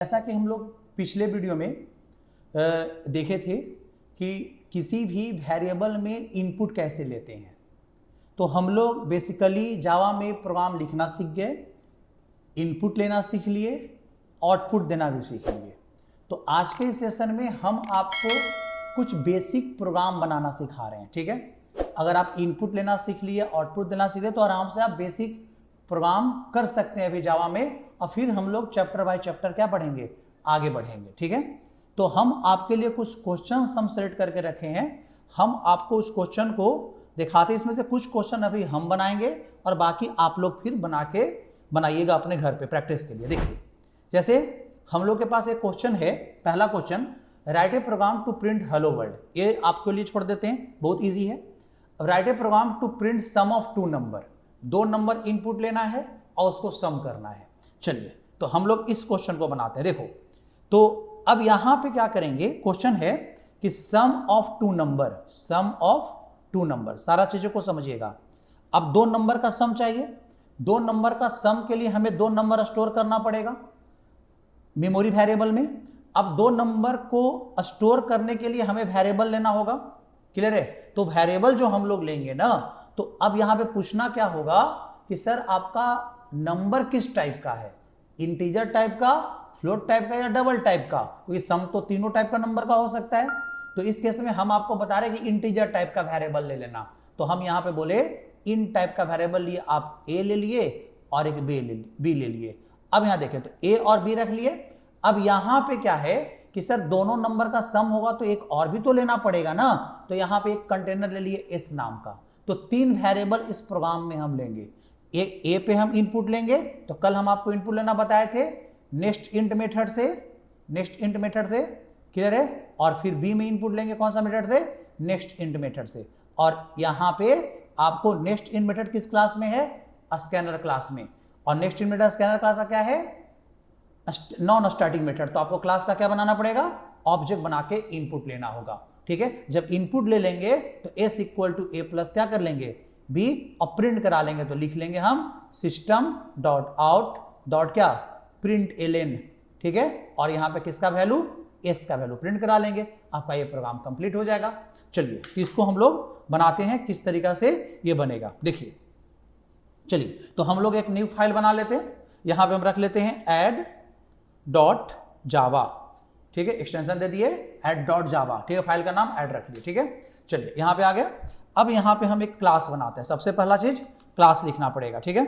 जैसा कि हम लोग पिछले वीडियो में देखे थे कि किसी भी वेरिएबल में इनपुट कैसे लेते हैं, तो हम लोग बेसिकली जावा में प्रोग्राम लिखना सीख गए, इनपुट लेना सीख लिए, आउटपुट देना भी सीख लिए। तो आज के सेशन में हम आपको कुछ बेसिक प्रोग्राम बनाना सिखा रहे हैं। ठीक है, अगर आप इनपुट लेना सीख लिए, आउटपुट देना सीख लिए, तो आराम से आप बेसिक प्रोग्राम कर सकते हैं अभी जावा में, और फिर हम लोग चैप्टर बाय चैप्टर क्या पढ़ेंगे, आगे बढ़ेंगे। ठीक है, तो हम आपके लिए कुछ क्वेश्चंस हम सेलेक्ट करके रखे हैं, हम आपको उस क्वेश्चन को दिखाते हैं। इसमें से कुछ क्वेश्चन अभी हम बनाएंगे और बाकी आप लोग फिर बनाइएगा अपने घर पे प्रैक्टिस के लिए। देखिए, जैसे हम लोग के पास एक क्वेश्चन है, पहला question, write a program to print hello world. ये आपके लिए छोड़ देते हैं, बहुत ईजी है। Write a program to print sum of two number, दो नंबर इनपुट लेना है और उसको सम करना है। चलिए, तो हम लोग इस क्वेश्चन को बनाते हैं। देखो, तो अब यहां पे क्या करेंगे, क्वेश्चन है कि sum of two number, sum of two number, सारा चीजों को समझिएगा। अब दो नंबर का सम चाहिए, दो नंबर का सम के लिए हमें दो नंबर स्टोर करना पड़ेगा मेमोरी वेरिएबल में। अब दो नंबर को स्टोर करने के लिए हमें वेरिएबल लेना होगा। क्लियर है? तो वेरिएबल जो हम लोग लेंगे ना, तो अब यहां पे पूछना क्या होगा कि सर आपका नंबर किस टाइप का है, इंटीजर टाइप का, फ्लोट टाइप का या डबल टाइप का, क्योंकि सम तो तीनों टाइप का नंबर का हो सकता है। तो इस केस में हम आपको बता रहे हैं कि इंटीजर टाइप का वेरिएबल ले लेना। तो हम यहां पे बोले इन टाइप का वेरिएबल लिए, आप ए ले लिए और एक बी ले लिए। अब यहां देखें तो ए और बी रख लिए। अब यहां पे क्या है कि सर दोनों नंबर का सम होगा तो एक और भी तो लेना पड़ेगा ना, तो यहां पे एक कंटेनर ले लिए एस नाम का। तो तीन वेरिएबल इस प्रोग्राम में हम लेंगे। ए पे हम इनपुट लेंगे, तो कल हम आपको इनपुट लेना बताए थे नेक्स्ट इंट मेथड से, नेक्स्ट इंट मेथड से। क्लियर है? और फिर बी में इनपुट लेंगे कौन सा मेथड से, नेक्स्ट इंट मेथड से। और यहां पे आपको नेक्स्ट इंट मेथड किस क्लास में है, स्कैनर क्लास में। और next int method scanner class का क्या है, नॉन स्टैटिक मेथड। तो आपको क्लास का क्या बनाना पड़ेगा, ऑब्जेक्ट बना के इनपुट लेना होगा। ठीक है, जब इनपुट ले लेंगे तो S equal to A plus क्या कर लेंगे, बी, और प्रिंट करा लेंगे। तो लिख लेंगे हम सिस्टम डॉट आउट डॉट क्या, प्रिंट एलएन। ठीक है, और यहां पे किसका वैल्यू, एस का वैल्यू प्रिंट करा लेंगे। आपका ये प्रोग्राम कंप्लीट हो जाएगा। चलिए, इसको हम लोग बनाते हैं, किस तरीका से ये बनेगा देखिए। चलिए, तो हम लोग एक न्यू फाइल बना लेते हैं। यहां पे हम रख लेते हैं ऐड डॉट जावा। ठीक है, एक्सटेंशन दे दिए ऐड डॉट जावा। ठीक है, फाइल का नाम ऐड रख लिया। ठीक है, चलिए यहां पे आ गया। अब यहां पे हम एक क्लास बनाते हैं। सबसे पहला चीज क्लास लिखना पड़ेगा। ठीक है,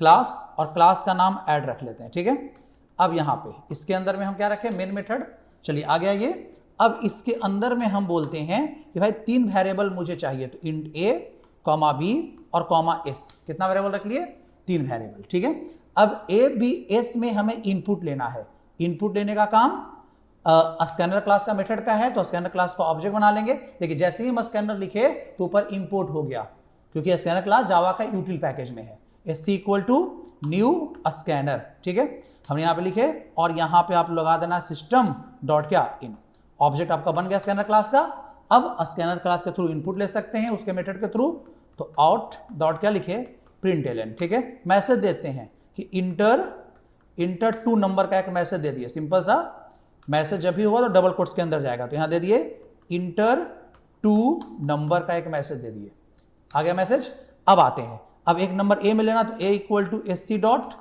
क्लास, और क्लास का नाम ऐड रख लेते हैं। ठीक है, अब यहां पे इसके अंदर में हम क्या रखें, मेन मेथड। चलिए आ गया ये। अब इसके अंदर में हम बोलते हैं कि भाई तीन वेरिएबल मुझे चाहिए, तो इंट ए कॉमा बी और कॉमा एस। कितना वेरिएबल रख लिए, तीन वेरिएबल। ठीक है, अब ए बी एस में हमें इनपुट लेना है। इनपुट लेने का काम स्कैनर क्लास का मेथड का है, तो स्कैनर क्लास को ऑब्जेक्ट बना लेंगे। देखिए, जैसे ही हम स्कैनर लिखे तो ऊपर इंपोर्ट हो गया, क्योंकि स्कैनर क्लास जावा का यूटिल पैकेज में है। S equal to new scanner. ठीक है, हम यहाँ पे लिखे और यहाँ पे आप लगा देना सिस्टम डॉट क्या, इन। ऑब्जेक्ट आपका बन गया स्कैनर क्लास का। अब स्कैनर क्लास के थ्रू इनपुट ले सकते हैं उसके मेथड के थ्रू। तो आउट डॉट क्या लिखे, प्रिंट एलएन। ठीक है, मैसेज देते हैं कि इंटर टू नंबर का एक मैसेज दे दिए। सिंपल सा मैसेज जब भी होगा तो डबल कोट्स के अंदर जाएगा। तो यहां दे दिए इंटर टू नंबर का एक मैसेज दे दिए। आ गया मैसेज। अब आते हैं, अब एक नंबर ए में लेना, तो A equal to S C dot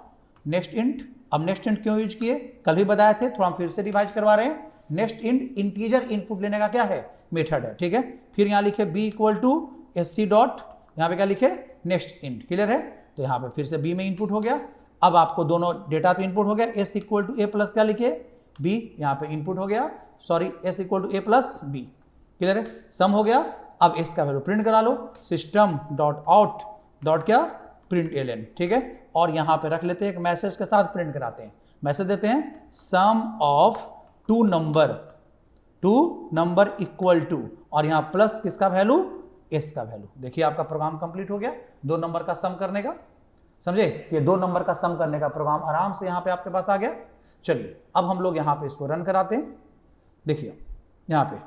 next int. अब नेक्स्ट इंट क्यों यूज किए, कल भी बताए थे, थोड़ा हम फिर से रिवाइज करवा रहे हैं। नेक्स्ट इंट इंटीजर इनपुट लेने का क्या है, मेथड है। ठीक है, फिर यहां लिखे B equal to S C dot, यहां पे क्या लिखे, नेक्स्ट इंट। क्लियर है? तो यहां पे फिर से बी में इनपुट हो गया। अब आपको दोनों डेटा तो इनपुट हो गया, S equal to A plus क्या लिखे, बी, यहाँ पे इनपुट हो गया, sorry S equal to A plus B. Clear है? सम हो गया। अब एस का वैल्यू प्रिंट करा लो, सिस्टम डॉट आउट डॉट क्या, प्रिंट एलएन। ठीक है, और यहाँ पे रख लेते हैं एक मैसेज के साथ प्रिंट कराते हैं। मैसेज देते हैं sum of two number equal to, और यहाँ प्लस किसका वैल्यू, एस का वैल्यू। देखिए आपका प्रोग्राम कंप्लीट हो गया, दो नंबर का सम करने का। समझे? ये दो नंबर का सम करने का प्रोग्राम आराम से यहाँ पे आपके पास आ गया। चलिए, अब हम लोग यहाँ पे इसको रन कराते हैं। देखिए यहाँ पे,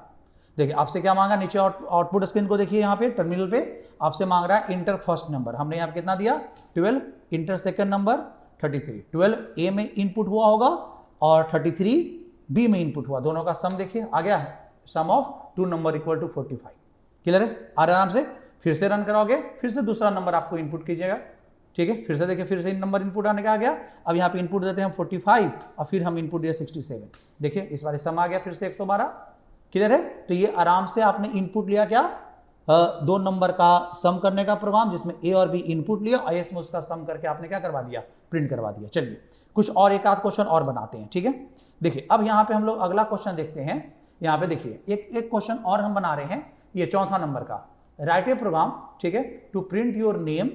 देखिए आपसे क्या मांगा, नीचे आउटपुट स्क्रीन को देखिए, यहाँ पे टर्मिनल पे आपसे मांग रहा है इंटर फर्स्ट नंबर। हमने यहाँ पे कितना दिया, 12, इंटर सेकंड नंबर 33। 12 ए में इनपुट हुआ होगा, और 33 बी में इनपुट हुआ, दोनों का सम देखिए आ गया है, sum of 2 number equal to 45। Clear है? आराम से फिर से रन कराओगे, फिर से दूसरा नंबर आपको इनपुट कीजिएगा। ठीक है, फिर से देखिए, फिर से इन नंबर इनपुट आने का आ गया। अब यहाँ पे इनपुट देते हैं हम 45 और फिर हम इनपुट दिए 67। देखिए इस बार सम आ गया फिर से 112। क्लियर है? तो ये आराम से आपने इनपुट लिया क्या, 2 नंबर का सम करने का प्रोग्राम, जिसमें ए और बी इनपुट लिया और इसमें उसका सम करके आपने क्या करवा दिया, प्रिंट करवा दिया। चलिए कुछ और एक आध क्वेश्चन और बनाते हैं। ठीक है, देखिए अब यहाँ पे हम लोग अगला क्वेश्चन देखते हैं। यहाँ पे देखिए एक क्वेश्चन और हम बना रहे हैं, ये 4था नंबर का, राइट ए प्रोग्राम, ठीक है, to print your name,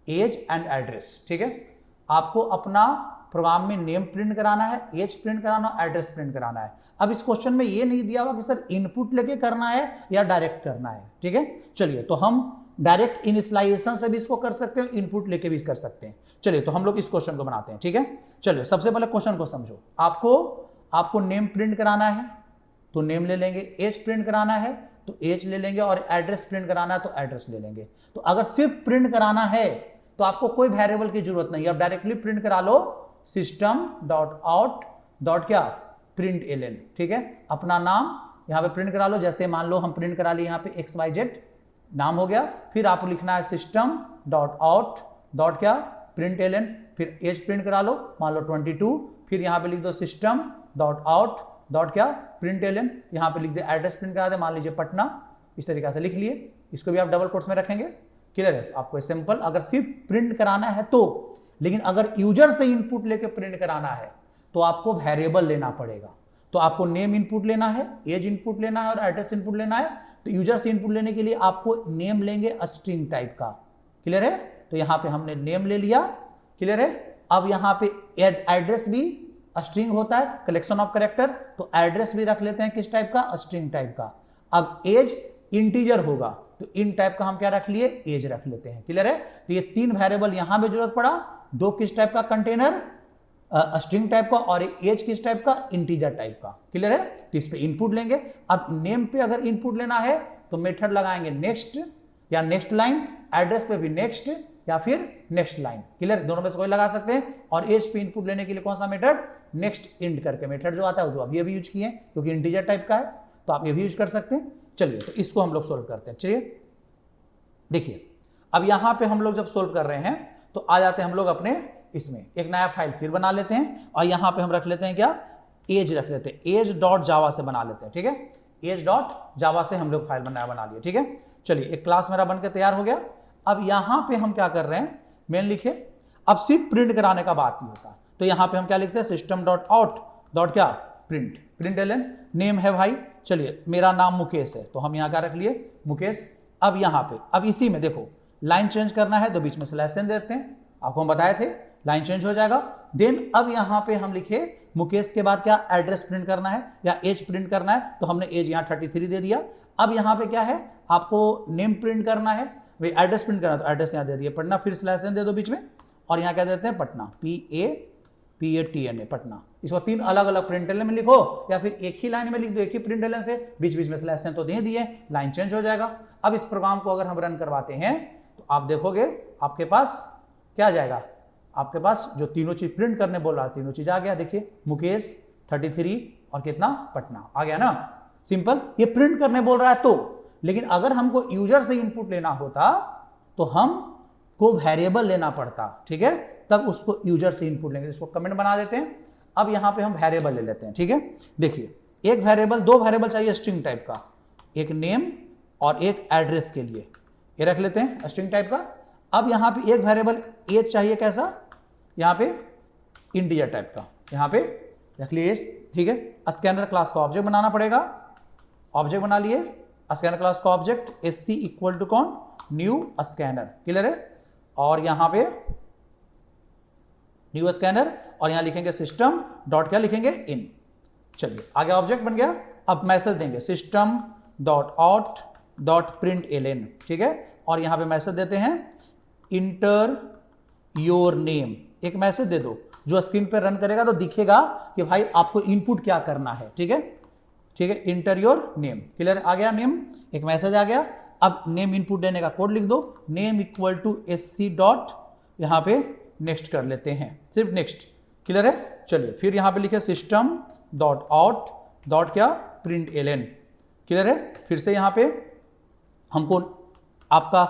age and address. ठीक है, आपको अपना प्रोग्राम में नेम प्रिंट कराना है, एज प्रिंट कराना, एड्रेस प्रिंट कराना है। अब इस क्वेश्चन में ये नहीं दिया हुआ कि सर इनपुट लेके करना है या डायरेक्ट करना है। ठीक है, चलिए तो हम डायरेक्ट इनिशियलाइजेशन से भी इसको कर सकते हैं, इनपुट लेके भी कर सकते हैं। चलिए तो हम लोग इस क्वेश्चन को बनाते हैं। ठीक है, चलिए सबसे पहले क्वेश्चन को समझो। आपको नेम प्रिंट कराना है तो नेम ले लेंगे, एज प्रिंट कराना है तो एज ले लेंगे, और एड्रेस प्रिंट कराना है तो एड्रेस ले लेंगे। तो अगर सिर्फ प्रिंट कराना है तो आपको कोई वेरिएबल की जरूरत नहीं है, आप डायरेक्टली प्रिंट करा लो सिस्टम डॉट आउट डॉट क्या प्रिंट एलन। ठीक है, अपना नाम यहाँ पे प्रिंट करा लो, जैसे मान लो हम प्रिंट करा लिए यहाँ पे XYZ नाम हो गया, फिर आपको लिखना है सिस्टम डॉट आउट डॉट क्या प्रिंट एलन, फिर एज प्रिंट करा लो, मान लो 22, फिर यहाँ पे लिख दो सिस्टम डॉट आउट डॉट क्या प्रिंट एलन, यहाँ पे लिख दे एड्रेस प्रिंट करा दे, मान लीजिए पटना, इस तरीके से लिख लिए। इसको भी आप डबल कोट्स में रखेंगे। क्लियर है? आपको सिंपल अगर सिर्फ प्रिंट कराना है तो, लेकिन अगर यूजर से इनपुट लेके प्रिंट कराना है तो आपको वेरिएबल लेना पड़ेगा। तो आपको नेम इनपुट लेना है, एज इनपुट लेना है और एड्रेस इनपुट लेना है। तो यूजर से इनपुट लेने के लिए आपको नेम लेंगे स्ट्रिंग टाइप का। क्लियर है? तो यहाँ पे हमने नेम ले लिया। क्लियर है? अब यहाँ पे एड्रेस भी स्ट्रिंग होता है, कलेक्शन ऑफ कैरेक्टर, तो एड्रेस भी रख लेते हैं किस टाइप का, स्ट्रिंग टाइप का। अब एज इंटीजर होगा तो इन टाइप का हम क्या रख लिए, एज रख लेते हैं। क्लियर है? तो ये 3 वेरिएबल यहां पे जरूरत पड़ा, 2 किस टाइप का कंटेनर स्ट्रिंग टाइप का, और एज किस टाइप का, इंटीजर टाइप का। क्लियर है? तो इस पे इनपुट लेंगे। अब नेम पे अगर इनपुट लेना है तो मेथड लगाएंगे नेक्स्ट या नेक्स्ट लाइन, एड्रेस पे भी नेक्स्ट या फिर नेक्स्ट लाइन। क्लियर? दोनों में से कोई लगा सकते हैं। और एज पे इनपुट लेने के लिए कौन सा मेथड, नेक्स्ट इंट करके मेथड जो आता है, जो अब ये भी यूज किए क्योंकि इंटीजर टाइप का है, तो आप ये भी यूज कर सकते हैं। चलिए तो इसको हम लोग सोल्व करते हैं। चलिए देखिए, अब यहां पे हम लोग जब सोल्व कर रहे हैं तो आ जाते हैं हम लोग अपने इसमें, एक नया फाइल फिर बना लेते हैं और यहां पे हम रख लेते हैं क्या, एज रख लेते हैं, एज डॉट जावा से बना लेते हैं। ठीक है, एज डॉट जावा से हम लोग फाइल बना लिए। ठीक है, चलिए एक क्लास मेरा बनकर तैयार हो गया। अब यहां पे हम क्या कर रहे हैं, मेन लिखे, अब सिर्फ प्रिंट कराने का बात नहीं होता, तो यहां पे हम क्या लिखते हैं, सिस्टम डॉट आउट डॉट क्या प्रिंट एलन। नेम है भाई, चलिए मेरा नाम मुकेश है तो हम यहाँ क्या रख लिए, मुकेश। अब यहाँ पे अब इसी में देखो लाइन चेंज करना है तो बीच में स्लैश एन देते हैं, आपको हम बताए थे लाइन चेंज हो जाएगा। देन अब यहाँ पे हम लिखे मुकेश के बाद क्या, एड्रेस प्रिंट करना है या एज प्रिंट करना है, तो हमने एज यहाँ 33 दे दिया। अब यहाँ पे क्या है, आपको नेम प्रिंट करना है, भाई एड्रेस प्रिंट करना है तो एड्रेस यहाँ दे दिया पटना, फिर स्लैश एन दे दो बीच में, और यहाँ क्या देते हैं पटना, PATNA पटना। इसको 3 अलग अलग प्रिंट एलन में लिखो या फिर एक ही लाइन में लिख दो, एक ही प्रिंट एलन से, बीच बीच में स्लैश एन तो दे दिए, लाइन चेंज हो जाएगा। अब इस प्रोग्राम को अगर हम रन करवाते हैं तो आप देखोगे आपके पास क्या आ जाएगा, आपके पास जो तीनों चीज प्रिंट करने बोल रहा है तीनों चीज आ गया। देखिए मुकेश 33 और कितना पटना आ गया ना, सिंपल। ये प्रिंट करने बोल रहा है तो, लेकिन अगर हमको यूजर से इनपुट लेना होता तो हमको वेरिएबल लेना पड़ता। ठीक है, तब उसको यूजर से इनपुट लेंगे, इसको कमेंट बना देते हैं। अब यहां पे हम वेरिएबल ले लेते हैं। ठीक है, देखिए एक वेरिएबल, 2 वेरिएबल चाहिए स्ट्रिंग टाइप का, एक नेम और एक एड्रेस के लिए, ये रख लेते हैं स्ट्रिंग टाइप का। अब यहां पे एक वेरिएबल एज चाहिए, कैसा, यहां पे इंटीजर टाइप का, यहां पे रख लिए एज। ठीक है, स्कैनर क्लास का ऑब्जेक्ट बनाना पड़ेगा, ऑब्जेक्ट बना लिए स्कैनर क्लास का ऑब्जेक्ट, SC इक्वल टू कौन, न्यू स्कैनर। क्लियर है? और यहां पे न्यू स्कैनर और यहां लिखेंगे सिस्टम डॉट क्या लिखेंगे, इन। चलिए आगे ऑब्जेक्ट बन गया। अब मैसेज देंगे system dot out dot print एलन। ठीक है, और यहां पे मैसेज देते हैं इंटर योर नेम, एक मैसेज दे दो जो स्क्रीन पे रन करेगा तो दिखेगा कि भाई आपको इनपुट क्या करना है। ठीक है, ठीक है, इंटर योर नेम। क्लियर, आ गया नेम, एक मैसेज आ गया। अब नेम इनपुट देने का कोड लिख दो, name equal to SC dot, यहां पे नेक्स्ट कर लेते हैं, सिर्फ नेक्स्ट। क्लियर है? चलिए फिर यहाँ पे लिखे सिस्टम डॉट आउट डॉट क्या प्रिंट एलन, क्लियर है। फिर से यहाँ पे हमको आपका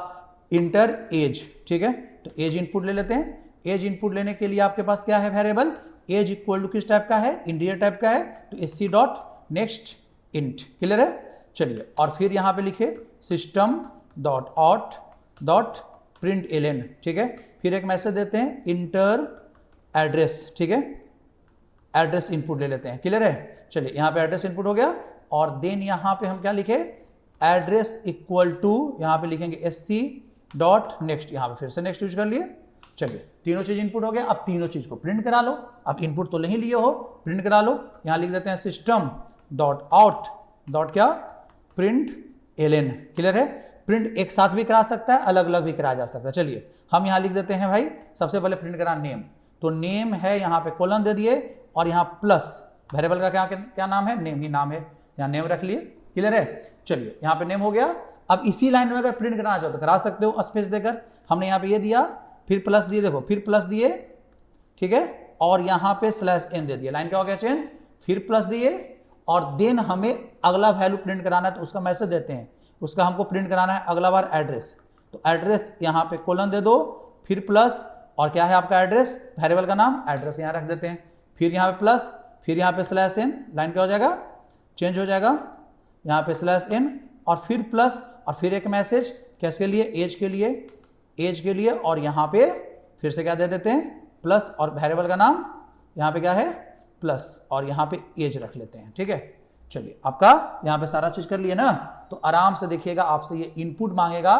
इंटर एज, ठीक है, तो एज इनपुट ले लेते हैं। एज इनपुट लेने के लिए आपके पास क्या है वेरिएबल, एज इक्वल टू किस टाइप का है, इंटीजर टाइप का है, तो SC dot next int, clear है। चलिए और फिर यहाँ पे लिखे system dot out dot print एलन, ठीक है। फिर एक मैसेज देते हैं इंटर एड्रेस, ठीक है, एड्रेस इनपुट ले लेते हैं, क्लियर है। चलिए यहाँ पे एड्रेस इनपुट हो गया और देन यहाँ पे हम क्या लिखे, एड्रेस इक्वल टू यहाँ पे लिखेंगे एससी डॉट नेक्स्ट, यहाँ पे फिर से नेक्स्ट यूज कर लिए। चलिए तीनों चीज इनपुट हो गया, अब तीनों चीज को प्रिंट करा लो। अब इनपुट तो नहीं लिए हो, प्रिंट करा लो। यहाँ लिख देते हैं सिस्टम डॉट आउट डॉट क्या प्रिंट एलन, क्लियर है। प्रिंट एक साथ भी करा सकता है, अलग अलग भी कराया जा सकता है। चलिए हम यहाँ लिख देते हैं भाई, सबसे पहले प्रिंट करा नेम, तो नेम है, यहाँ पे कोलन दे दिए और यहाँ प्लस वेरिएबल का क्या नाम है, नेम ही नाम है, यहाँ नेम रख लिए, क्लियर है। चलिए यहाँ पे नेम हो गया। अब इसी लाइन में अगर प्रिंट कराना चाहो तो करा सकते हो स्पेस देकर। हमने यहाँ पे ये दिया, फिर प्लस दिए, देखो फिर प्लस दिए, ठीक है, और यहाँ पे स्लैश एन दे दिया, लाइन क्या हो गया चेंज, फिर प्लस दिए और देन हमें अगला वैल्यू प्रिंट कराना है तो उसका मैसेज देते हैं, उसका हमको प्रिंट कराना है अगला बार एड्रेस, तो एड्रेस यहाँ पे कोलन दे दो, फिर प्लस और क्या है आपका एड्रेस, वेरिएबल का नाम, एड्रेस यहाँ रख देते हैं, फिर यहाँ पे प्लस, फिर यहाँ पे स्लैश एन, लाइन क्या हो जाएगा, चेंज हो जाएगा, यहाँ पे स्लैश एन और फिर प्लस और फिर एक मैसेज कैसके लिए, एज के लिए, एज के लिए, और यहाँ पे फिर से क्या दे देते हैं प्लस और वेरिएबल का नाम यहाँ पे क्या है प्लस और यहाँ पे एज रख लेते हैं, ठीक है। चलिए आपका यहाँ पे सारा चीज कर लिए ना, तो आराम से देखिएगा, आपसे ये इनपुट मांगेगा,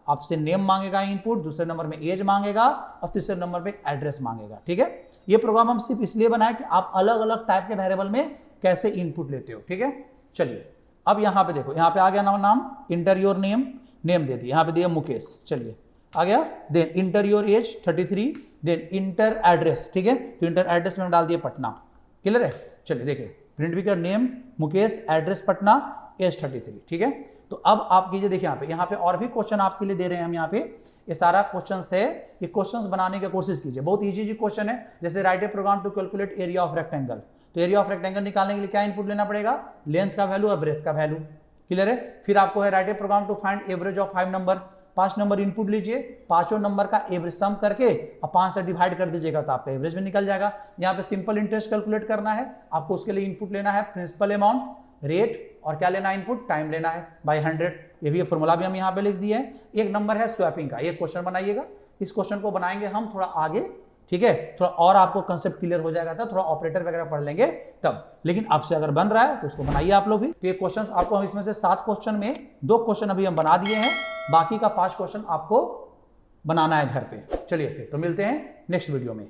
आपसे नेम मांगेगा इनपुट, दूसरे नंबर में एज मांगेगा और तीसरे नंबर पे एड्रेस मांगेगा, ठीक है। ये प्रोग्राम हम सिर्फ इसलिए बनाए कि आप अलग अलग टाइप के वेरिएबल में कैसे इनपुट लेते हो, ठीक है। चलिए अब यहाँ पे देखो, यहाँ पे आ गया नाम, इंटर योर नेम, नेम दे दिया, यहाँ पे दिया मुकेश, चलिए आ गया। Then enter your age 33, then enter address, ठीक है, तो इंटर एड्रेस में हम डाल दिए पटना, क्लियर है। चलिए देखिए प्रिंट भी कर, name Mukesh, address Patna, age 33, ठीक है। तो अब आप कीजिए, देखिए यहाँ पे और भी क्वेश्चन आपके लिए दे रहे हैं हम यहाँ पे, ये सारा क्वेश्चन है, ये क्वेश्चंस बनाने की कोशिश कीजिए, बहुत इजी क्वेश्चन है। जैसे write a program to calculate area of rectangle, तो एरिया ऑफ रेक्टेंगल निकालने के लिए क्या इनपुट लेना पड़ेगा, लेंथ का वैल्यू और ब्रेथ का वैल्यू, क्लियर है। फिर आपको है write a program to find average of 5 number, 5 number input लीजिए, पांचों नंबर का एवरेज सम करके और 5 से डिवाइड कर दीजिएगा तो आपका एवरेज में निकल जाएगा। यहाँ पे सिंपल इंटरेस्ट कैलकुलेट करना है आपको, उसके लिए इनपुट लेना है प्रिंसिपल अमाउंट, रेट और क्या लेना है इनपुट, टाइम लेना है बाय 100, ये भी फॉर्मूला भी हम यहाँ पे लिख दिए हैं। एक नंबर है स्वैपिंग का, एक क्वेश्चन बनाइएगा, इस क्वेश्चन को बनाएंगे हम थोड़ा आगे, ठीक है, थोड़ा और आपको कंसेप्ट क्लियर हो जाएगा, था थोड़ा ऑपरेटर वगैरह पढ़ लेंगे तब, लेकिन आपसे अगर बन रहा है तो उसको बनाइए आप लोग भी। तो ये क्वेश्चंस आपको हम इसमें से 7 क्वेश्चन में 2 क्वेश्चन अभी हम बना दिए हैं, बाकी का 5 क्वेश्चन आपको बनाना है घर पे। चलिए फिर तो मिलते हैं नेक्स्ट वीडियो में।